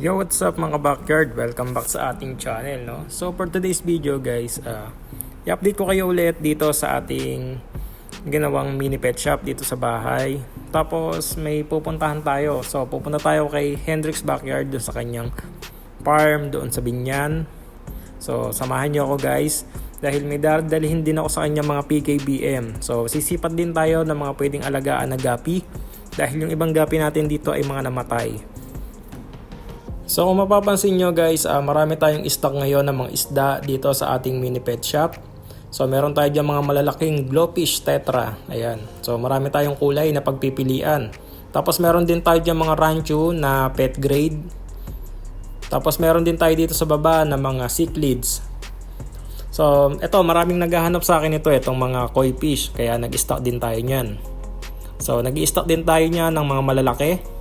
Yo, what's up mga backyard? Welcome back sa ating channel, no? So for today's video guys, i-update ko kayo ulit dito sa ating ginawang mini pet shop dito sa bahay. Tapos may pupuntahan tayo. So pupunta tayo kay Hendrix Backyard doon sa kanyang farm doon sa Binyan. So samahan niyo ako guys dahil may dadalhin din ako sa kanyang mga PKBM. So sisipat din tayo ng mga pwedeng alagaan na gapi dahil yung ibang gapi natin dito ay mga namatay. So kung mapapansin nyo guys, marami tayong stock ngayon ng mga isda dito sa ating mini pet shop. So meron tayo dyan mga malalaking glowfish tetra. Ayan. So marami tayong kulay na pagpipilian. Tapos meron din tayo dyan mga rancho na pet grade. Tapos meron din tayo dito sa baba na mga cichlids. So eto, maraming naghahanap sa akin ito, itong mga koi fish. Kaya nag-stock din tayo nyan. So nag-stock din tayo nyan ng mga malalaki.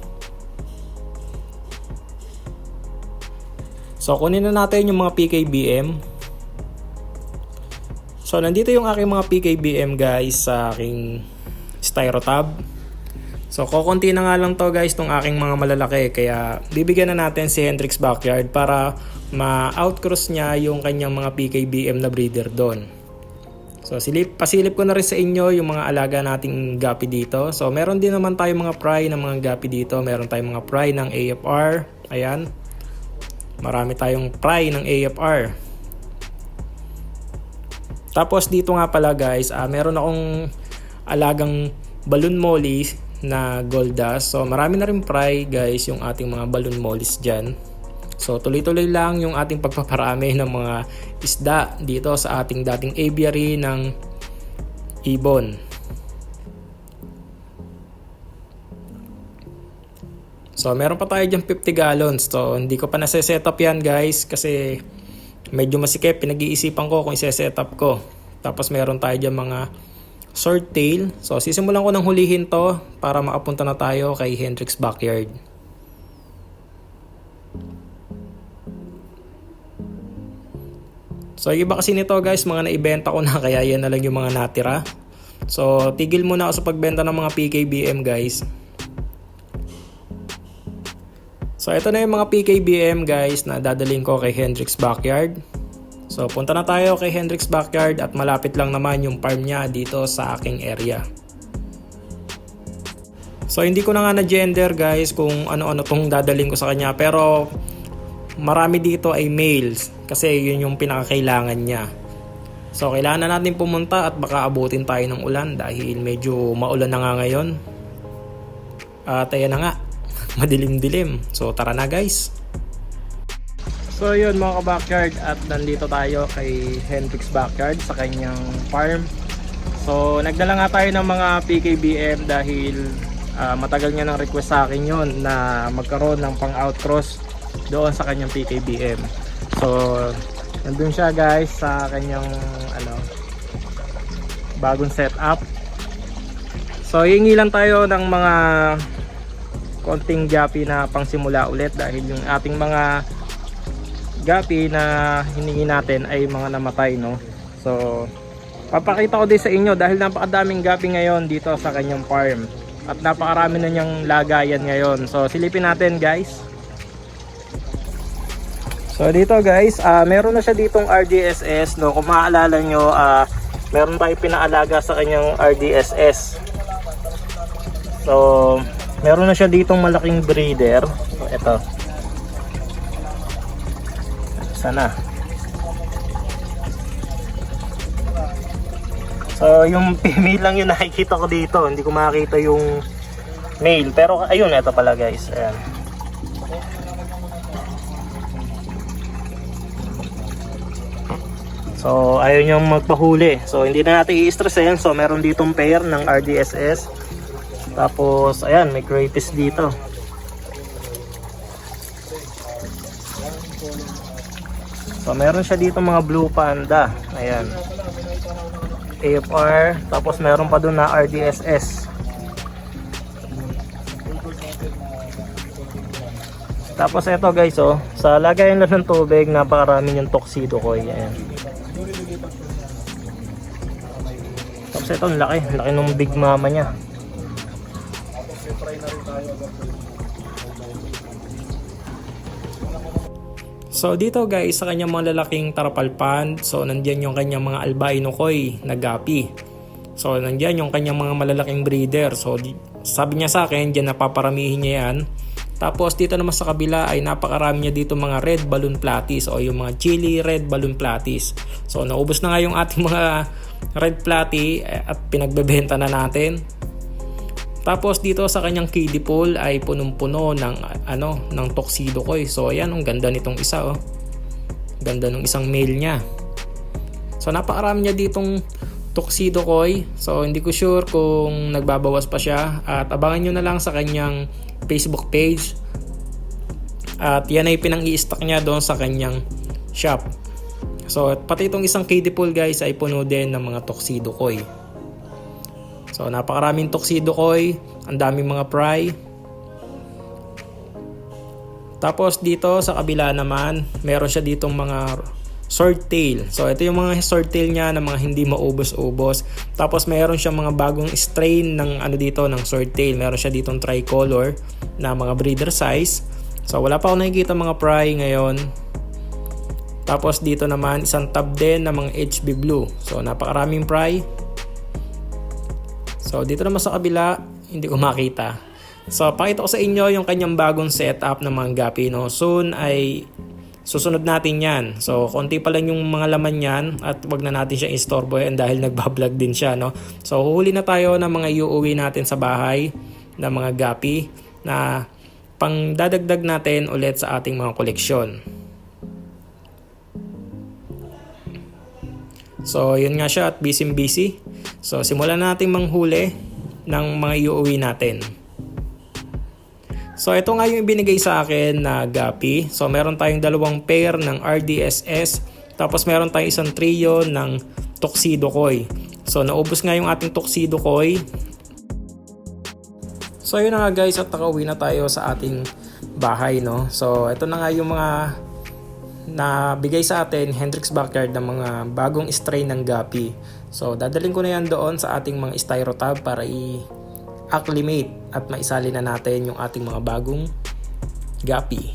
So kunin na natin yung mga PKBM. So nandito yung aking mga PKBM guys sa aking styrotab. So kukunti na nga lang to guys tong aking mga malalaki. Kaya bibigyan na natin si Hendrix Backyard para ma-outcross niya yung kanyang mga PKBM na breeder doon. So pasilip ko na rin sa inyo yung mga alaga nating gapi dito. So meron din naman tayo mga fry ng mga gapi dito. Meron tayong mga fry ng AFR. Ayan. Marami tayong fry ng AFR. Tapos dito nga pala guys, meron akong alagang balloon mollies na gold dust. So marami na rin fry guys yung ating mga balloon mollies dyan. So tuloy-tuloy lang yung ating pagpaparami ng mga isda dito sa ating dating aviary ng ibon. So meron pa tayo dyan 50 gallons. So hindi ko pa nasa-set up yan guys kasi medyo masikip. Pinag-iisipan ko kung i-set up ko. Tapos meron tayo dyan mga swordtail. So sisimulan ko ng hulihin to para makapunta na tayo kay Hendrix Backyard. So iba kasi nito guys, mga naibenta ko na kaya yan na lang yung mga natira. So tigil muna ako sa pagbenta ng mga PKBM guys. So ito na yung mga PKBM guys na dadalhin ko kay Hendrix Backyard. So punta na tayo kay Hendrix Backyard at malapit lang naman yung farm niya dito sa aking area. So hindi ko na nga na-gender guys kung ano-ano tong dadalhin ko sa kanya, pero marami dito ay males kasi yun yung pinakakailangan niya. So kailangan na natin pumunta at baka abutin tayo ng ulan dahil medyo maulan na nga ngayon. At ayan na nga, madilim-dilim. So tara na guys. So yun mga ka-backyard, at nandito tayo kay Hendrix Backyard sa kanyang farm. So nagdala nga tayo ng mga PKBM dahil matagal niya nang request sa akin yun na magkaroon ng pang outcross doon sa kanyang PKBM. So nandun siya guys sa kanyang bagong setup. So hingi lang tayo ng mga konting gapi na pangsimula ulit dahil yung ating mga gapi na hiningi natin ay mga namatay, no. So papakita ko din sa inyo dahil napakadaming gapi ngayon dito sa kanyang farm at napakarami na niyang lagayan ngayon. So silipin natin guys. So dito guys, meron na siya ditong RDSS, no. Kung maaalala nyo, meron tayong pinaalaga sa kanyang RDSS. So meron na siya ditong malaking breeder. So, ito. Sana. So, yung female lang yung nakikita ko dito. Hindi ko makakita yung male. Pero, ayun, ito pala guys. Ayan. So, ayaw niyang magpahuli. So, hindi na natin i-stressin. So, meron ditong pair ng RDSS. Tapos ayan, may crayfish dito. So meron siya dito mga blue panda. Ayan, AFR. Tapos meron pa doon na RDSS. Tapos ito guys, oh, sa lagayan lang ng tubig, napakarami yung tuxedo koi. Ayan. Tapos ito, laki ng big mama niya. So dito guys, sa kanyang mga lalaking tarapalpan, so nandiyan yung kanyang mga albino koi na gapi. So nandiyan yung kanyang mga malalaking breeder. So sabi niya sa akin, diyan napaparamihin niya yan. Tapos dito naman sa kabila ay napakarami niya dito mga red balloon platies o yung mga chili red balloon platies. So naubos na nga yung ating mga red platy at pinagbebenta na natin. Tapos dito sa kanyang kiddie pool ay punong-puno ng tuxedo koi. So ayan, ang ganda nitong isa oh. Ganda ng isang male niya. So napakarami niya ditong tuxedo koi. So hindi ko sure kung nagbabawas pa siya, at abangan nyo na lang sa kanyang Facebook page. At yan ay pinang-i-stock niya doon sa kanyang shop. So pati itong isang kiddie pool guys ay puno din ng mga tuxedo koi. So napakaraming tuxedo koi, ang daming mga fry. Tapos dito sa kabila naman, meron siya ditong mga swordtail. So ito yung mga swordtail niya na mga hindi maubos-ubos. Tapos meron siya mga bagong strain ng ng swordtail. Meron siya ditong tricolor na mga breeder size. So wala pa ako nakikita mga fry ngayon. Tapos dito naman isang tab din na mga HB blue. So napakaraming fry. So dito naman sa kabila, hindi ko makita. So pakita ko sa inyo yung kanyang bagong setup ng mga gapi, no. Soon ay susunod natin yan. So konti pa lang yung mga laman yan at wag na natin siya istorbohin dahil nagbablog din siya, no. So huhuli na tayo ng mga iuuwi natin sa bahay na mga gapi na pang dadagdag natin ulit sa ating mga koleksyon. So yun nga siya at busy. So simulan natin manghuli ng mga iuuwi natin. So ito nga yung ibinigay sa akin na gapi. So meron tayong dalawang pair ng RDSS. Tapos meron tayong isang trio ng tuxedo koi. So naubos nga yung ating tuxedo koi. So yun na nga guys, at nakauwi na tayo sa ating bahay, no. So ito na nga yung mga na bigay sa atin Hendrix Backyard ng mga bagong strain ng gapi. So dadalhin ko na yan doon sa ating mga styrotab para i-acclimate at maisali na natin yung ating mga bagong gapi.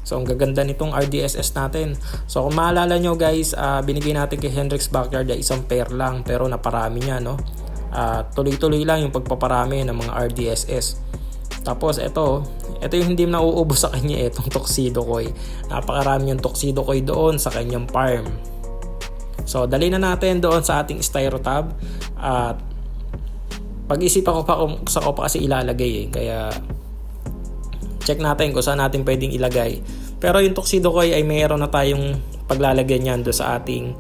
So ang gaganda nitong RDSS natin. So kung maalala nyo guys, binigay natin kay Hendrix Backyard ay isang pair lang pero naparami niya, no. Tuloy-tuloy lang yung pagpaparami ng mga RDSS. Tapos ito yung hindi nauubos sa kanya, itong tuxedo koi. Napakarami yung tuxedo koi doon sa kanyang farm. So dali na natin doon sa ating styrotab at pag-isipan ko pa kung saan ko pa kasi ilalagay Kaya check natin kung saan natin pwedeng ilagay. Pero yung tuxedo koi ay mayroon na tayong paglalagyan niyan doon sa ating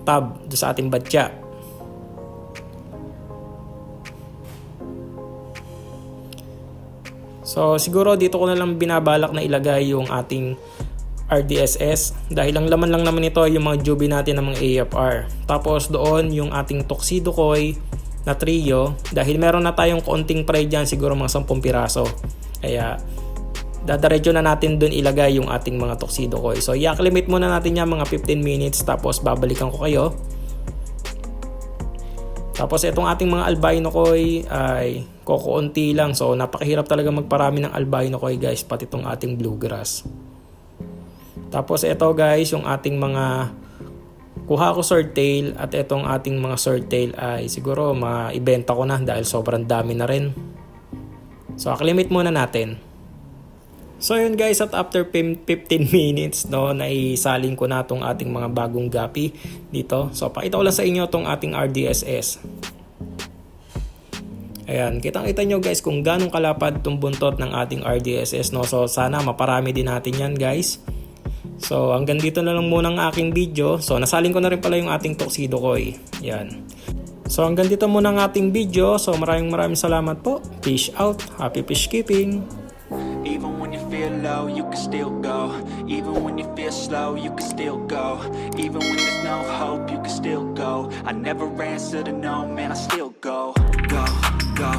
tab, doon sa ating batya. So siguro dito ko na lang binabalak na ilagay yung ating RDSS dahil ang laman lang naman ito yung mga jubi natin ng mga AFR. Tapos doon yung ating tuxedo koi na trio dahil meron na tayong konting fry dyan, siguro mga 10 piraso. Kaya dadaretso na natin doon ilagay yung ating mga tuxedo koi. So i-acclimate muna natin yan mga 15 minutes tapos babalikan ko kayo. Tapos itong ating mga albino koi ay kukunti lang. So napakahirap talaga magparami ng albino koi guys, pati itong ating bluegrass. Tapos ito guys, yung ating mga kuha ko swordtail at itong ating mga swordtail ay siguro maibenta ko na dahil sobrang dami na rin. So acclimate muna natin. So yun guys, at after 15 minutes, no, naisalin ko na itong ating mga bagong gapi dito. So pakita ko lang sa inyo itong ating RDSS. Ayan, kitang-kita nyo guys kung ganong kalapad itong buntot ng ating RDSS, no. So sana maparami din natin yan guys. So hanggang dito na lang muna ang aking video. So nasalin ko na rin pala yung ating tuxedo koi. Yan. So hanggang dito muna ang ating video. So maraming salamat po. Fish out. Happy fish keeping. Even when you feel low, you can still go. Even when you feel slow, you can still go. Even when there's no hope, you can still go. I never answer to no, man, I still go. Go, go.